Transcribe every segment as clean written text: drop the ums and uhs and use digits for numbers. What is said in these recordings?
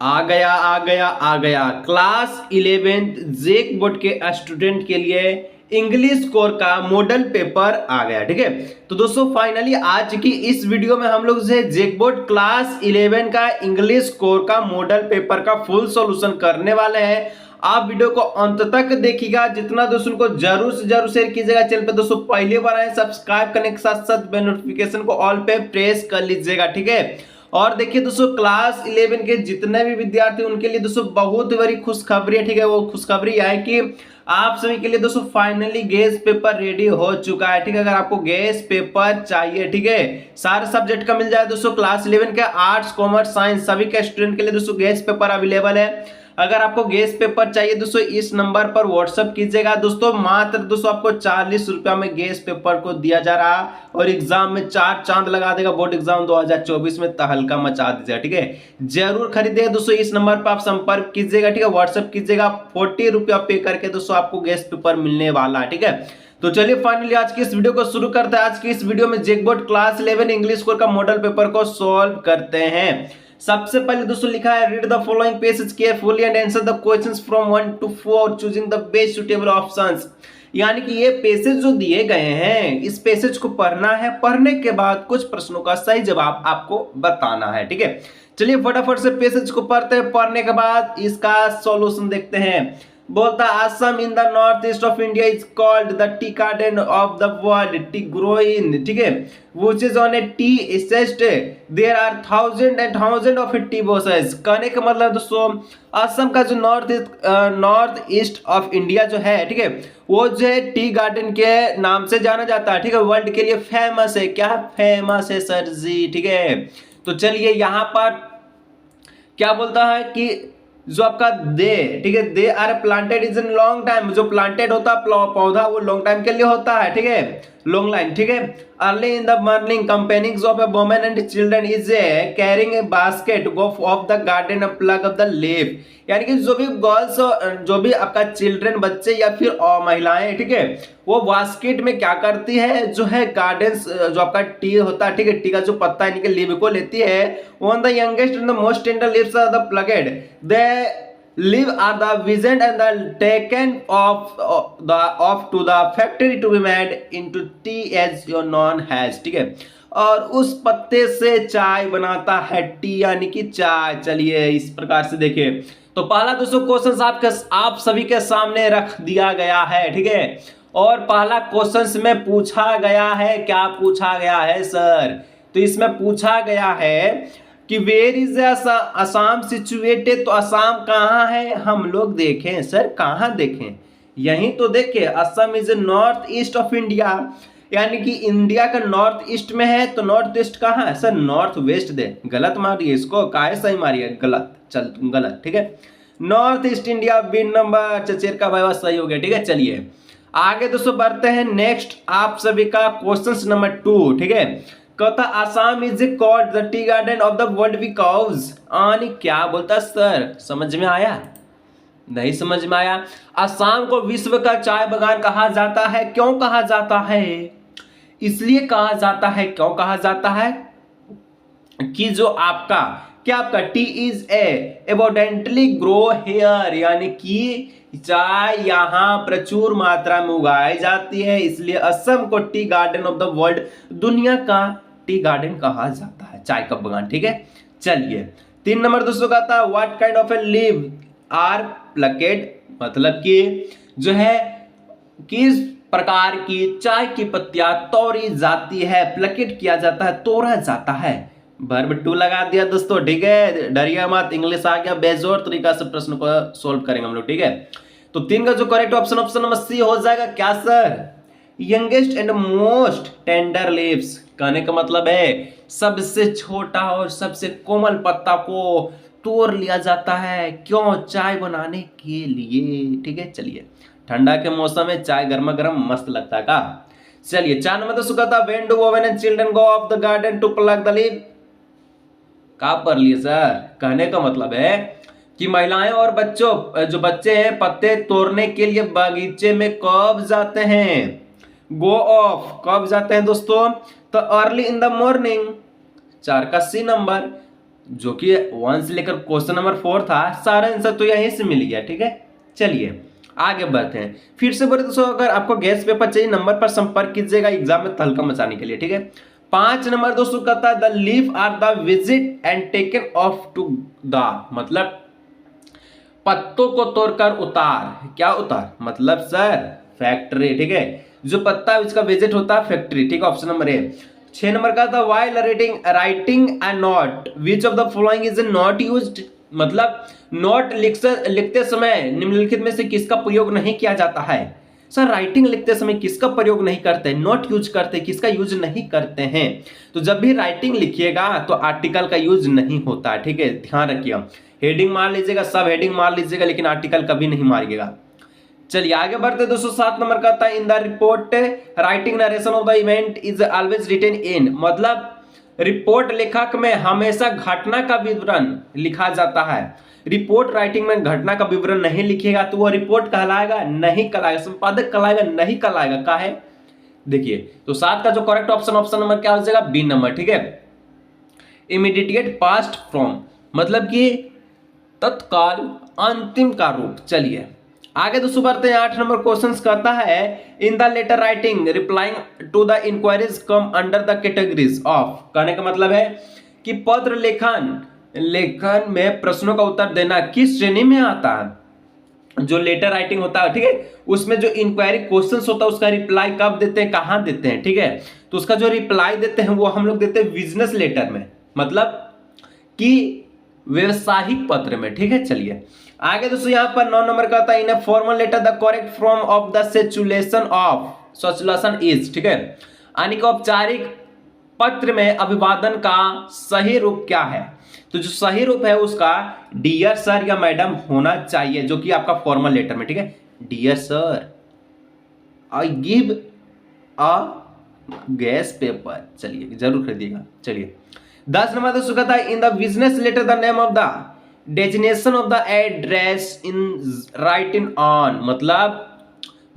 आ गया class 11th जेक board के student के लिए इंग्लिश कोर का मॉडल पेपर आ गया। ठीक है, तो दोस्तों फाइनली आज की इस वीडियो में हम लोग जो है जेक बोर्ड क्लास 11 का इंग्लिश कोर का मॉडल पेपर का फुल सॉल्यूशन करने वाले हैं। आप वीडियो को अंत तक देखिएगा, जितना दोस्तों को जरूर से जरूर शेयर कीजिएगा। चैनल पे दोस्तों पहली बार आए सब्सक्राइब करने के साथ साथ बेल नोटिफिकेशन को ऑल पे प्रेस कर लीजिएगा। ठीक है, और देखिए दोस्तों क्लास 11 के जितने भी विद्यार्थी उनके लिए दोस्तों बहुत बड़ी खुशखबरी है। ठीक है, वो खुशखबरी है कि आप सभी के लिए दोस्तों फाइनली गेस पेपर रेडी हो चुका है। ठीक है, अगर आपको गेस पेपर चाहिए, ठीक है, सारे सब्जेक्ट का मिल जाए दोस्तों। क्लास 11 के आर्ट्स कॉमर्स साइंस सभी के स्टूडेंट के लिए दोस्तों गेस पेपर अवेलेबल है। अगर आपको गेस पेपर चाहिए दोस्तों इस नंबर पर व्हाट्सअप कीजिएगा दोस्तों। मात्र दोस्तों आपको 40 रुपया में गेस पेपर को दिया जा रहा है और एग्जाम में 4 चांद लगा देगा। बोर्ड एग्जाम 2024 में तहलका मचा दीजिएगा। ठीक है, जरूर खरीदिएगा दोस्तों। इस नंबर पर आप संपर्क कीजिएगा। ठीक है, व्हाट्सअप कीजिएगा। 40 रुपया पे करके दोस्तों आपको गेस पेपर मिलने वाला है। ठीक है, तो चलिए फाइनली आज की इस वीडियो को शुरू करते हैं। आज की इस वीडियो में जेक बोर्ड क्लास 11 इंग्लिश कोर का मॉडल पेपर को सॉल्व करते हैं। सबसे पहले दोस्तों लिखा है read the following passage carefully and answer the questions from 1 to 4 choosing the best suitable options. यानी कि ये पैसेज जो दिए गए हैं इस पैसेज को पढ़ना है, पढ़ने के बाद कुछ प्रश्नों का सही जवाब आपको बताना है। ठीक है, चलिए फटाफट से पैसेज को पढ़ते हैं, पढ़ने के बाद इसका सॉल्यूशन देखते हैं। बोलता Assam in the north east of India is called the tea garden of the world, tea grow in, ठीक है, which is on a tea estate, there are thousand and thousand of tea bosses. कहने का मतलब दोस्तों असम का जो north east of India जो है, ठीक है, वो जो है टी गार्डन के नाम से जाना जाता है। ठीक है, वर्ल्ड के लिए फेमस है। क्या फेमस है सर जी? ठीक है, तो चलिए यहाँ पर क्या बोलता है कि जो आपका दे, ठीक है, they are planted is in long time. जो प्लांटेड होता है पौधा वो लॉन्ग टाइम के लिए होता है। ठीक है, लॉन्ग लाइन। ठीक है, early in the morning campaigning of A women and children is carrying a basket go of the garden plug of the leaf. यानी कि जो भी गर्ल्स, जो भी आपका चिल्ड्रन बच्चे या फिर महिलाएं, ठीक है, वो बास्केट में क्या करती है, जो है गार्डन जो आपका टी होता है, ठीक है, टी का जो पत्ता यानी कि लीफ को लेती है। One the youngest and the most tender leaves are the plucked, they leave are the visioned and the taken off to the factory to be made into tea as your known has। ठीक है, और उस पत्ते से चाय बनाता है, T यानी कि चाय। चलिए इस प्रकार से देखिए, तो पहला दोस्तों क्वेश्चन आप सभी के सामने रख दिया गया है। ठीक है, और पहला क्वेश्चन में पूछा गया है, क्या पूछा गया है सर? तो इसमें पूछा गया है कि वेयर इज असम सिचुएटेड। तो असम कहाँ है हम लोग देखें सर, कहाँ देखें? यहीं तो देखें, Assam is north east of India, यानी कि इंडिया का नॉर्थ ईस्ट में है। तो नॉर्थ ईस्ट कहाँ है सर? नॉर्थ वेस्ट दे, गलत मारिए इसको, काहे सही मारिए? गलत, चल तुम गलत। ठीक है, नॉर्थ ईस्ट इंडिया बिन नंबर चचेर का भाई सही हो गया। ठीक है, चलिए आगे दोस्तों बढ़ते हैं। नेक्स्ट आप सभी का क्वेश्चन नंबर 2। ठीक है, कहता Assam is called the tea garden of the world because. आनी क्या बोलता सर? समझ में आया? नहीं समझ में आया। असम को विश्व का चाय बागान कहा जाता है। क्यों कहा जाता है? इसलिए कहा जाता है, क्यों कहा जाता है कि जो आपका क्या आपका टी इज एबोडेंटली ग्रो हेयर, यानी कि चाय यहाँ प्रचुर मात्रा में उगाई जाती है, इसलिए असम को T garden of the world, दुनिया का टी गार्डन कहा जाता है, चाय का बागान। ठीक है, चलिए 3 नंबर दोस्तों का था what kind of a leave are plucked, मतलब कि जो है किस प्रकार की चाय की पत्तियां तोड़ी जाती है, प्लकेट किया जाता है, तोड़ा जाता है। वर्ब 2 लगा दिया दोस्तों। ठीक है, डरिया मत, इंग्लिश आ गया। बेजोर तरीका से प्रश्न को सोल्व करेंगे हम लोग। ठीक है, तो 3 का जो करेक्ट ऑप्शन नंबर सी हो जाएगा। क्या sir? Youngest and most tender leaves, कहने का मतलब है सबसे छोटा और सबसे कोमल पत्ता को तोड़ लिया जाता है। क्यों? चाय बनाने के लिए। ठीक है, चलिए ठंडा के मौसम में चाय गर्मा गर्म मस्त लगता है का। चलिए 4 नंबर दोस्तों का था when do women and children go of the garden to plug the leaf. का पढ़ लिए सर? कहने का मतलब है कि महिलाएं और जो बच्चे हैं पत्ते तोड़ने के लिए बगीचे में कब जाते हैं? गो ऑफ कब जाते हैं दोस्तों? तो अर्ली इन द मॉर्निंग, 4 का सी नंबर। जो कि 1 से लेकर क्वेश्चन नंबर 4 था, सारा आंसर तो यहीं से मिल गया। ठीक है, चलिए आगे बढ़ते हैं। फिर से बोले दोस्तों, अगर आपको गैस पेपर चाहिए नंबर पर संपर्क कीजिएगा एग्जाम में तहलका मचाने के लिए। ठीक है, 5 नंबर दोस्तों कहता है the leaf are the visit and taken of to the, मतलब पत्तों को तोड़कर उतार, क्या उतार मतलब सर फैक्ट्री। ठीक है, जो पत्ता है उसका विजिट होता है फैक्ट्री। ठीक है, ऑप्शन नंबर ए। 6 नंबर का था while writing a note which of the following is not used, मतलब नोट लिखते समय निम्नलिखित में से किसका प्रयोग नहीं किया जाता है। सर राइटिंग लिखते समय किसका प्रयोग नहीं करते, नोट यूज करते, किसका यूज नहीं करते हैं। तो जब भी राइटिंग लिखिएगा तो आर्टिकल का यूज नहीं होता है। ठीक है, ध्यान रखिए, हेडिंग मार लीजिएगा, सब हेडिंग मार लीजिएगा, लेकिन आर्टिकल कभी नहीं मारिएगा। चलिए आगे बढ़ते दोस्तों। 7 नंबर का था in the report writing narration of the event is always written in, मतलब रिपोर्ट लेखक में हमेशा घटना का विवरण लिखा जाता है। रिपोर्ट राइटिंग में घटना का विवरण नहीं लिखेगा तो वो रिपोर्ट कहलाएगा नहीं कहलाएगा, संपादक कहलाएगा नहीं कहलाएगा। का है देखिए, तो 7 का जो करेक्ट ऑप्शन नंबर क्या हो जाएगा, बी नंबर। ठीक है, इमीडिएट पास्ट फ्रॉम, मतलब कि तत्काल अंतिम का रूप। चलिए आगे दोस्तों बढ़ते हैं। 8 नंबर क्वेश्चन कहता है in the letter writing replying to the inquiries come under the categories of, कहने का मतलब है कि पत्र लेखन में प्रश्नों का उत्तर देना किस श्रेणी में आता है। जो लेटर राइटिंग होता है, ठीक है, उसमें जो इंक्वायरी क्वेश्चंस होता है उसका रिप्लाई कब देते हैं, कहां देते हैं। ठीक है, तो उसका जो रिप्लाई देते हैं वो हम लोग देते हैं बिजनेस लेटर में, मतलब कि व्यवसायिक पत्र में। ठीक है, चलिए आगे दोस्तों यहाँ पर 9 नंबर का आता है in a formal letter the correct form of the saturation is, ठीक है, यानी कि औपचारिक पत्र में अभिवादन का सही रूप क्या है। तो जो सही रूप है उसका डियर सर या मैडम होना चाहिए, जो कि आपका फॉर्मल लेटर में। ठीक है, dear sir I give a guess paper, चलिए जरूर खरीदिएगा। चलिए 10 नंबर दोस्तों कहता है in the business letter the name of the designation of the address in writing on,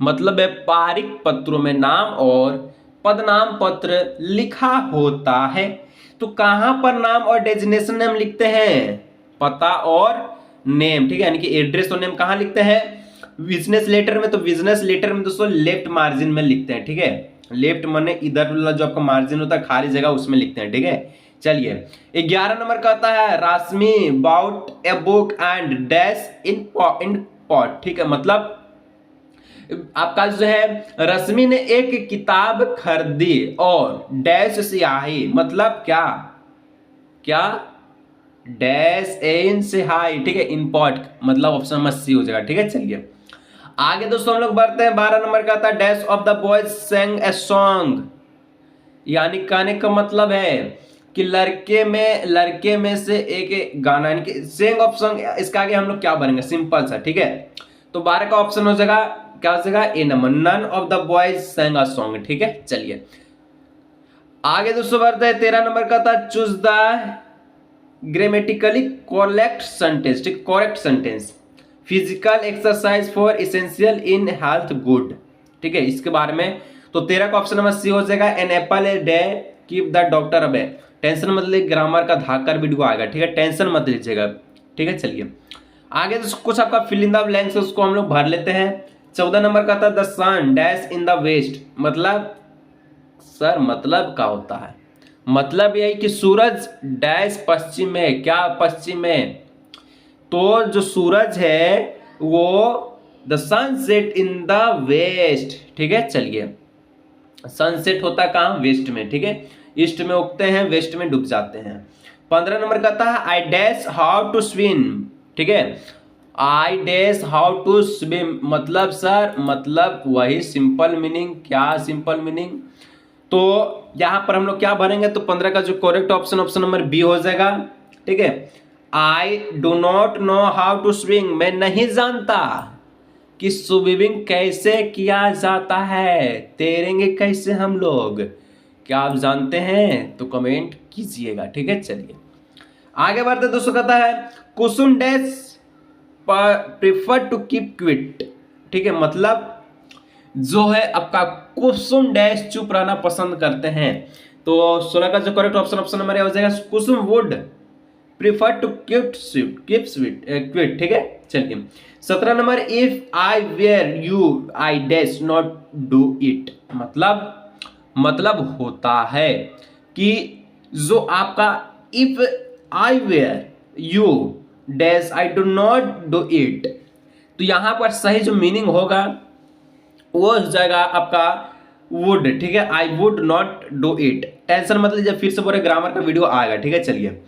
मतलब व्यापारिक पत्रों में नाम और पदनाम पत्र लिखा होता है। तो कहां पर नाम और डेजिग्नेशन नेम लिखते हैं, पता और नेम। ठीक है, यानी कि एड्रेस और नेम कहां लिखते हैं, बिजनेस लेटर में। तो बिजनेस लेटर में दोस्तों लेफ्ट मार्जिन में लिखते हैं। ठीक है, लेफ्ट माने इधर वाला जो आपका मार्जिन होता है खाली जगह उसमें लिखते हैं। ठीक है, चलिए 11 नंबर का आता है Rashmi bought a book and dash in pot. ठीक है, मतलब आपका जो है रश्मि ने एक किताब खरीदी और डैश स्याही, मतलब क्या क्या डैश इन स्याही। ठीक है, इन पॉट, मतलब ऑप्शन नंबर सी हो जाएगा। ठीक है, चलिए आगे दोस्तों हम लोग बढ़ते हैं। 12 नंबर का आता है dash of the boys sang a song, यानी कहने का मतलब है कि लड़के में से एक गाना, यानी कि सेंग ऑफ सॉन्ग, इसका आगे हम लोग क्या बनेंगे, सिंपल सा। ठीक है, तो 12 का ऑप्शन हो जाएगा क्या हो जाएगा, a number, none of the boys sang a song. ठीक है, चलिए आगे दोस्तों बढ़ते हैं। 13 नंबर का था choose the grammatically correct sentence. ठीक, correct sentence, physical exercise for essential in health good. ठीक है, इसके बारे में तो 13 का ऑप्शन नंबर सी हो जाएगा an apple a day keep the doctor away. Tension मत लीजिए, ग्रामर का धाकर वीडियो आएगा। ठीक है, टेंशन मत लीजिएगा। ठीक है, चलिए आगे तो कुछ आपका फिल इन द ब्लैंक्स उसको हम लोग भर लेते हैं। 14 नंबर का था the sun dash in the waste, मतलब सर मतलब क्या होता है, मतलब यही कि सूरज डैश पश्चिम में, क्या पश्चिम में। तो जो सूरज है वो the sunset in the west. ठीक है, चलिए सनसेट होता है कहाँ, वेस्ट में। ठीक है, ईस्ट में उगते हैं, वेस्ट में डूब जाते हैं। 15 नंबर का था I dash how to swim. ठीक है, I dash how to swim, मतलब सर मतलब वही सिंपल मीनिंग। क्या सिंपल मीनिंग, तो यहां पर हम लोग क्या भरेंगे, तो 15 का जो करेक्ट ऑप्शन नंबर बी हो जाएगा। ठीक है, I do not know how to swim, मैं नहीं जानता कि स्विमिंग कैसे किया जाता है, तैरेंगे कैसे हम लोग, क्या आप जानते हैं, तो कमेंट कीजिएगा। ठीक है, चलिए आगे बढ़ते दोस्तों। कहता है Kusum dash prefer to keep quiet. ठीक है, मतलब जो है आपका कुसुम डैश चुप रहना पसंद करते हैं। तो 16 का जो करेक्ट ऑप्शन नंबर हो जाएगा Kusum would prefer to quit, ठीक है। चलिए 17 number, if I were you I dash not do it, मतलब होता है कि जो आपका if I were you dash I do not do it, तो यहां पर सही जो मीनिंग होगा वो हो जाएगा आपका वुड, ठीक है। I would not do it, tension मत लीजिए, फिर से पूरे ग्रामर का वीडियो आएगा, ठीक है। चलिए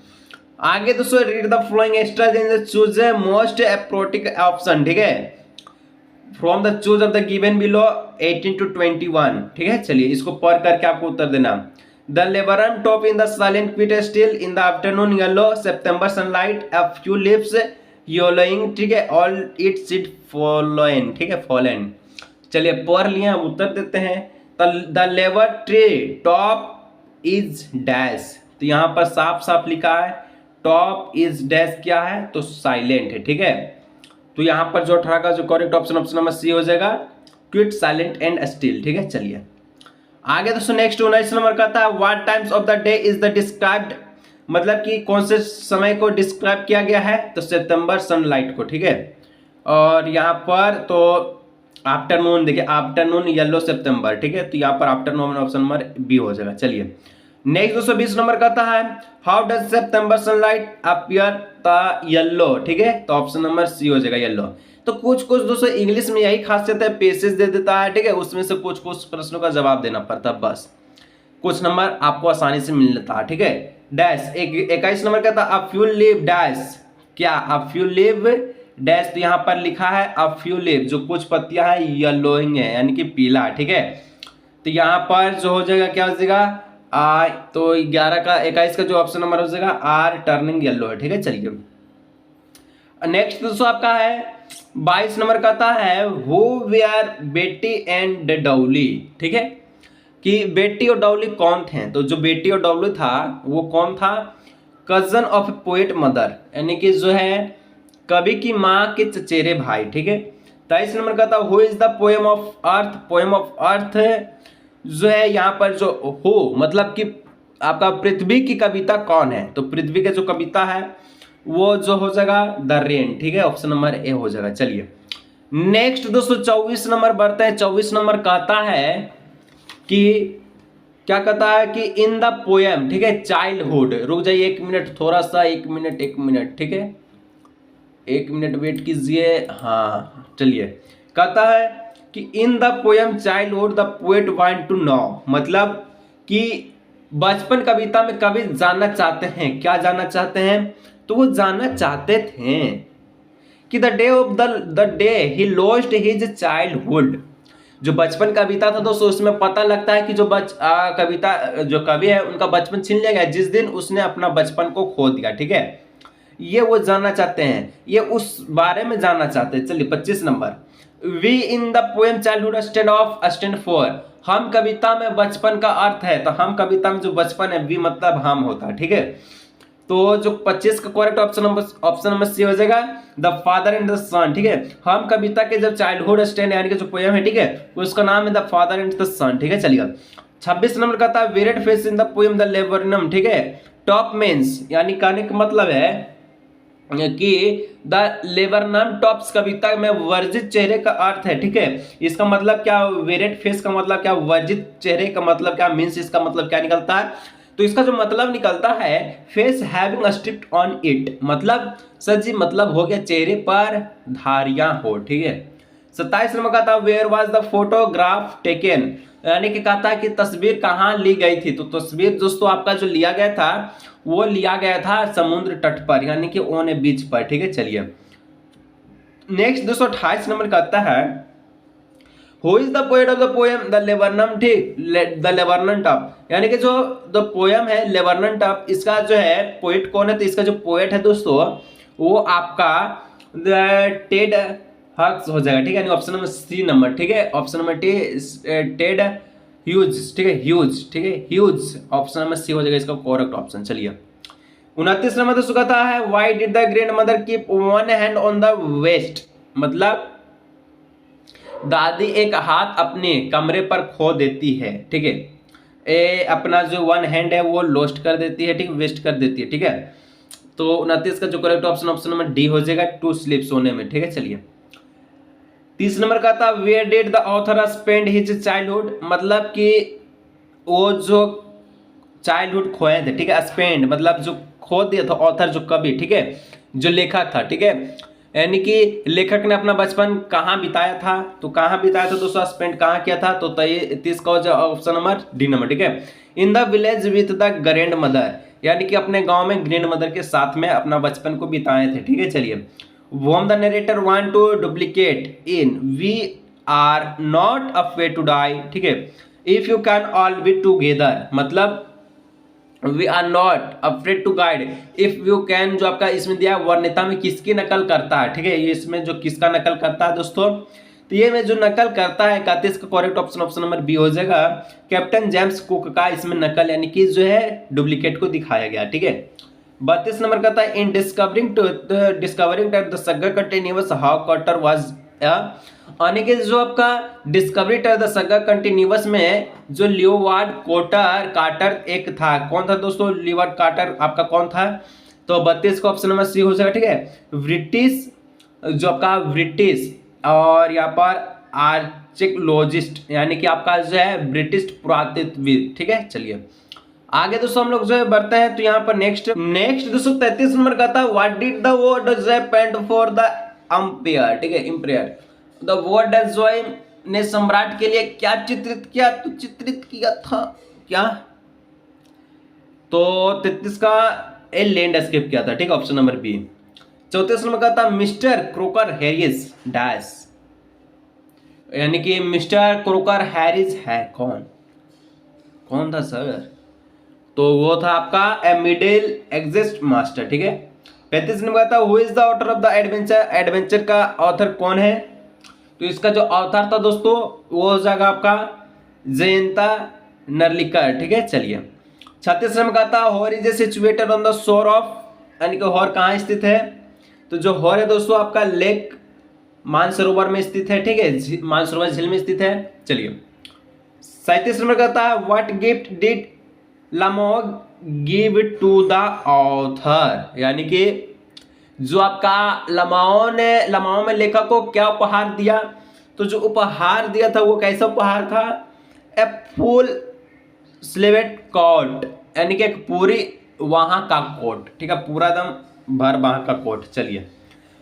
आगे दोस्तों, read the following extract then choose the most appropriate option, ठीक है, from the choose of the given below 18 to 21, ठीक है। चलिए इसको पढ़ करके आपको उत्तर देना। The laburnum top in the silent quite still in the afternoon yellow September sunlight a few leaves yellowing, ठीक है, ऑल इट सीड फॉलोइन, ठीक है, फॉलन। चलिए पढ़ लिए, अब उत्तर देते हैं। The labour tree top is dash, तो यहाँ पर साफ साफ लिखा है टॉप इज डैश क्या है, तो साइलेंट है, ठीक है। तो यहाँ पर जो 18 का जो करेक्ट ऑप्शन नंबर सी हो जाएगा, क्विट साइलेंट एंड स्टिल, ठीक है। चलिए आगे दोस्तों नेक्स्ट 19 नंबर का था, what times of the day is the described, मतलब कि कौन से समय को डिस्क्राइब किया गया है, तो सितंबर सनलाइट को, ठीक है। और यहाँ पर तो आफ्टरनून, देखिए आफ्टरनून येलो सितंबर, ठीक है, तो यहाँ पर आफ्टरनून ऑप्शन नंबर बी हो जाएगा। चलिए नेक्स्ट 220 नंबर का था है, how does September sunlight appear the yellow, ठीक है, तो ऑप्शन नंबर सी हो जाएगा येलो। तो कुछ दोस्तों इंग्लिश में यही खासियत है, पेसेज दे देता है, ठीक है, उसमें से कुछ प्रश्नों का जवाब देना पड़ता है, बस कुछ नंबर आपको आसानी से मिल लेता है, ठीक है। डैश 21 नंबर का था, अ फ्यू लीव डैश, क्या अ फ्यू लीव डैश, तो यहाँ पर लिखा है अ फ्यू लीव, जो कुछ पत्तियां है येलोइंग है, यानी कि पीला, ठीक है। तो यहाँ पर जो हो जाएगा क्या हो जाएगा आई, तो 21 का जो ऑप्शन नंबर हो जाएगा आर टर्निंग येलो है, ठीक है। चलिए नेक्स्ट दोस्तों आपका है 22 नंबर का था है, हु वेयर बेटी एंड डॉली, ठीक है, कि बेटी और डॉली कौन थे, तो जो बेटी और डॉली था वो कौन था, कजन ऑफ पोएट मदर, यानी कि जो है कवि की माँ के चचेरे भाई, ठीक है। 23 नंबर का था, who is the poem of earth, poem of earth जो है यहाँ पर जो हो, मतलब कि आपका पृथ्वी की कविता कौन है, तो पृथ्वी का जो कविता है वो जो हो जाएगा द रेन, ठीक है, ऑप्शन नंबर ए हो जाएगा। चलिए नेक्स्ट दोस्तों 24 नंबर बढ़ते हैं। 24 नंबर कहता है कि क्या कहता है कि इन द पोएम, ठीक है, चाइल्डहुड, रुक जाइए 1 मिनट, थोड़ा सा 1 मिनट, ठीक है, 1 मिनट वेट कीजिए। हाँ चलिए, कहता है कि in the poem childhood the poet want to know, मतलब कि बचपन कविता में कवि जानना चाहते हैं, क्या जानना चाहते हैं, तो वो जानना चाहते थे कि the day of the day he lost his childhood, जो बचपन कविता था दोस्तों उसमें पता लगता है कि जो कविता जो कवि है उनका बचपन छीन लिया गया जिस दिन उसने अपना बचपन को खो दिया, ठीक है, ये वो जानना चाहते हैं, ये उस बारे में जानना चाहते हैं। चलिए 25 number, we in the poem childhood stand for, हम कविता में बचपन का अर्थ है, तो हम कविता में जो बचपन है वी मतलब हम होता है, ठीक है। तो जो 25 का करेक्ट ऑप्शन नंबर सी हो जाएगा द फादर एंड द सन, ठीक है। हम कविता के जब चाइल्डहुड स्टैंड यानी कि जो पोएम है, ठीक है, उसका नाम है द फादर एंड द सन, ठीक है। चलिएगा 26 नंबर का था varied face in the poem the laburnum, ठीक है, टॉप मींस यानी कहने का मतलब है कि द लेबरनम टॉप्स कविता में वर्जित चेहरे का अर्थ है, ठीक है। इसका मतलब क्या, वेरिड फेस का मतलब क्या, वर्जित चेहरे का मतलब क्या, मींस इसका मतलब क्या निकलता है, तो इसका जो मतलब निकलता है face having strip on it, मतलब सर जी मतलब हो गया चेहरे पर धारियां हो, ठीक है। 27 नंबर का था where was the photograph taken, यानी कि कहता है कि तस्वीर कहाँ ली गई थी, तो तस्वीर दोस्तों आपका जो लिया गया था वो लिया गया था समुद्र तट पर, यानी कि ऑन ए बीच पर, ठीक है। चलिए नेक्स्ट 228 नंबर का आता है who is the poet of the poem the laburnum, ठीक, द लेबरनन टॉप, यानी कि जो द पोएम है लेबरनन टॉप, इसका जो है पोएट कौन है, तो इसका जो पोएट है दोस्तों वो आपका टेड हक्स हो जाएगा, ठीक है, ऑप्शन नंबर सी नंबर, ठीक है, ऑप्शन नंबर टेड ह्यूज, ठीक है, ह्यूज, ठीक है, ह्यूज, ऑप्शन नंबर सी हो जाएगा इसका करेक्ट ऑप्शन। चलिए 29 नंबर दोस्तों कहता है why did the grand mother keep one hand on the waste, मतलब दादी एक हाथ अपने कमरे पर खो देती है, ठीक है, अपना जो वन हैंड है वो लॉस्ट कर देती है, ठीक, वेस्ट कर देती है, ठीक है। तो 29 का जो correct option option number D हो जाएगा, टू स्लीप, सोने में। ठीक है, चलिए 30 नंबर का था where did the author spend his childhood, मतलब कि वो जो चाइल्डहुड खोए थे, ठीक है, स्पेंड मतलब जो खो दिया था, ऑथर जो कवि, ठीक है, जो लेखक था, ठीक है, यानी कि लेखक ने अपना बचपन कहाँ बिताया था, तो कहाँ बिताया था दोस्तों, स्पेंड कहाँ किया था, तो 30 का ऑप्शन नंबर डी नंबर। ठीक है, in the village with the grand mother, यानी कि अपने गांव में ग्रैंड मदर के साथ में अपना बचपन को बिताए थे। ठीक है, चलिए whom the narrator want to duplicate in we are not afraid to die, ठीक है, if you can all be together, मतलब we are not afraid to guide, if you can जो आपका इसमें दिया वर्णिता में किसकी नकल करता है, ठीक है, ये इसमें जो किसका नकल करता है दोस्तों, तो ये में जो नकल करता है 31 का correct option option number B हो जाएगा, कैप्टन जेम्स कुक का इसमें नकल यानी कि जो है डुप्लीकेट को दिखाया गया। ठीक है, 32 नंबर का था इन डिस्कवरिंग दैट द सगा कंटिन्यूअस हाउ कटर वाज, यानी कि जो आपका डिस्कवरी द सगा कंटिन्यूअस में जो लियोवार्ड कार्टर एक था, कौन था दोस्तों लियोवार्ड कार्टर, आपका कौन था, तो 32 का ऑप्शन नंबर सी हो जाएगा। ठीक है, ब्रिटिश जो आपका ब्रिटिश और यहाँ पर आर्कियोलॉजिस्ट, यानी कि आपका जो है ब्रिटिश पुरातत्वविद। ठीक है, चलिए आगे दोस्तों हम लोग जो है बढ़ते हैं, तो यहाँ पर नेक्स्ट दोस्तों 33 नंबर का था व्हाट डिड द वर्ड जो पेंट फॉर द एम्पायर, ठीक है, एम्पायर, द वर्ड जोय ने सम्राट के लिए क्या चित्रित किया, तो चित्रित किया था क्या, तो 33 का ए लैंडस्केप किया था। ठीक है, ऑप्शन नंबर बी। 34 नंबर का था मिस्टर क्रोकर हैरिस डैश, यानी कि मिस्टर क्रोकर हैरिस है कौन था सर, तो वो था आपका ए मिडिल एग्जिस्ट मास्टर। ठीक है, 35 नंबर का था who is the author of the adventure का ऑथर कौन है, तो इसका जो ऑथर था दोस्तों वो हो जाएगा आपका जयंता नरलिकर। ठीक है, चलिए 36 नंबर का था Howrah is situated on the shore of, यानी कि हॉर कहाँ स्थित है, तो जो हॉर है दोस्तों आपका लेक मानसरोवर में स्थित है। ठीक है, मानसरोवर झील में स्थित है। चलिए 37 नंबर का था व्हाट गिफ्ट डिड लामोग गिव टू द ऑथर, यानी कि जो आपका लमाओ में लेखक को क्या उपहार दिया, तो जो उपहार दिया था वो कैसा उपहार था, ए फुल स्लीव्ड कोट, यानी कि एक पूरी वहां का कोट। ठीक है, पूरा दम भर वहां का कोट। चलिए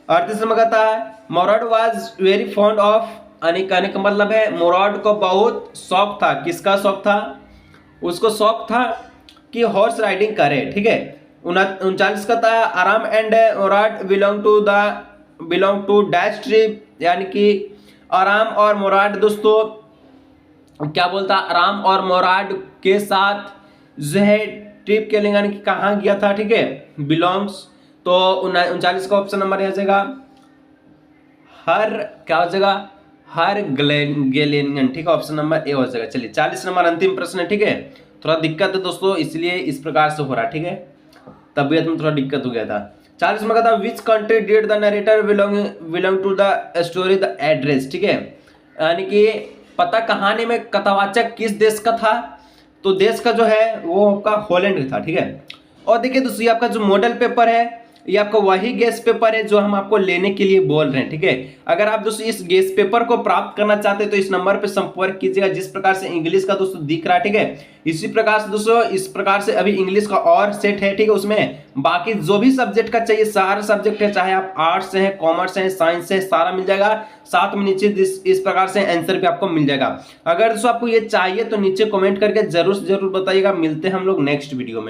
38 नंबर का था मोराड वाज वेरी फॉन्ड ऑफ, यानी कहने का मतलब है मोराड को बहुत शौक था, किसका शौक था, उसको शौक था कि हॉर्स राइडिंग करे। ठीक है, 39 का था Aram and Mourad belong to dash tribe, यानी कि आराम और मोराड दोस्तों क्या बोलता, आराम और मोराड के साथ जो है ट्रिप के लिए, यानी कि कहाँ गया था। ठीक है, बिलोंग्स, तो 39 का ऑप्शन नंबर आ जाएगा हर, क्या हो जाएगा, हर गेलेनियन। ठीक है, ऑप्शन नंबर ए हो जाएगा। चलिए 40 नंबर अंतिम प्रश्न है। ठीक है, थोड़ा दिक्कत है दोस्तों, इसलिए इस प्रकार से हो रहा है। ठीक है, तबीयत में थोड़ा दिक्कत हो गया था। 40 नंबर का था which country did the narrator belong to the story the address. ठीक है, यानी कि पता कहानी में कथावाचक किस देश का था, तो देश का जो है वो आपका हॉलैंड था। ठीक है, और देखिए दोस्तों ये आपका जो मॉडल पेपर है ये आपका वही गेस्ट पेपर है जो हम आपको लेने के लिए बोल रहे हैं। ठीक है, अगर आप दोस्तों इस गेस्ट पेपर को प्राप्त करना चाहते हैं तो इस नंबर पे संपर्क कीजिएगा, जिस प्रकार से इंग्लिश का दोस्तों दिख रहा है। ठीक है, इसी प्रकार से दोस्तों इस प्रकार से अभी इंग्लिश का और सेट है। ठीक है, उसमें बाकी जो भी सब्जेक्ट का चाहिए सारा सब्जेक्ट है, चाहे आप आर्ट्स से हैं, कॉमर्स है, साइंस से, सारा मिल जाएगा। साथ में नीचे इस प्रकार से आंसर भी आपको मिल जाएगा। अगर दोस्तों आपको ये चाहिए तो नीचे कमेंट करके जरूर बताइएगा। मिलते हैं हम लोग नेक्स्ट वीडियो में।